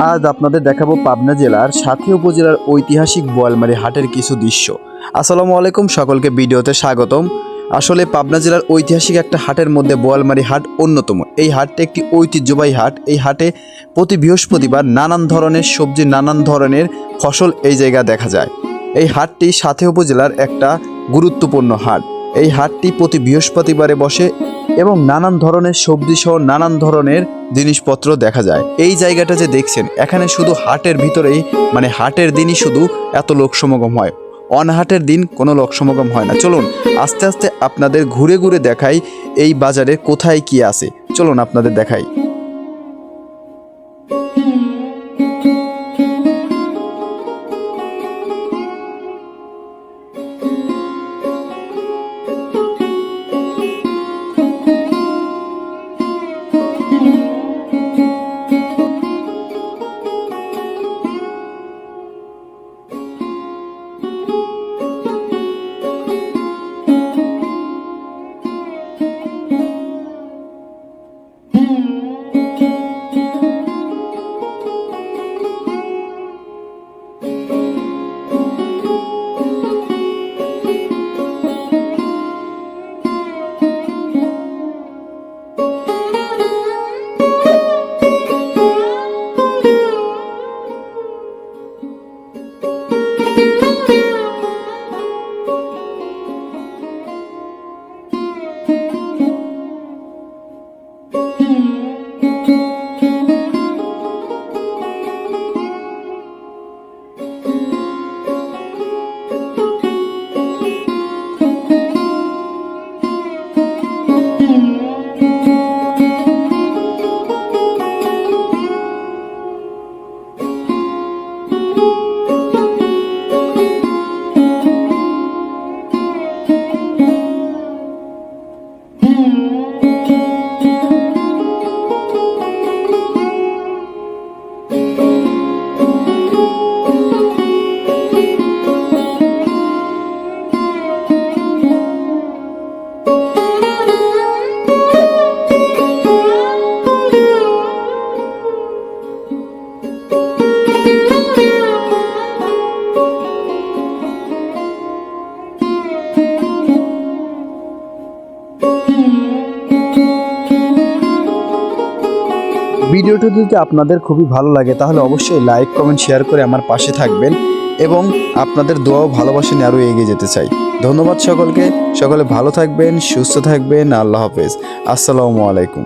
আজ আপনাদের দেখাবো পাবনা জেলার সাথী উপজেলার ঐতিহাসিক বোয়ালমারী হাটের কিছু দৃশ্য। আসসালামু আলাইকুম, সকলকে ভিডিওতে স্বাগতম। আসলে পাবনা জেলার ঐতিহাসিক একটা হাটের মধ্যে বোয়ালমারী হাট অন্যতম। এই হাটটি একটি ঐতিহ্যবাহী হাট। এই হাটে প্রতি বৃহস্পতিবার নানান ধরনের সবজি, নানান ধরনের ফসল এই জায়গায় দেখা যায়। এই হাটটি সাথী উপজেলার একটা গুরুত্বপূর্ণ হাট। এই হাটটি প্রতি বৃহস্পতিবারে বসে এবং নানান ধরনের সবজি সহ নানান ধরনের জিনিসপত্র দেখা যায়। এই জায়গাটা যে দেখছেন, এখানে শুধু হাটের ভিতরেই হাটের দিনই শুধু এত লোক সমাগম হয়, অনহাটের দিন কোনো লোক সমাগম হয় না। চলুন আস্তে আস্তে আপনাদের ঘুরে ঘুরে দেখাই এই বাজারে কোথায় কি আছে। চলুন আপনাদের দেখাই। ভিডিওটি যদি আপনাদের খুবই ভালো লাগে তাহলে অবশ্যই লাইক, কমেন্ট, শেয়ার করে আমার পাশে থাকবেন এবং আপনাদের দোয়া ও ভালোবাসা নিয়ে আরও এগিয়ে যেতে চাই। ধন্যবাদ সকলকে। সকলে ভালো থাকবেন, সুস্থ থাকবেন। আল্লাহ হাফেজ। আসসালামু আলাইকুম।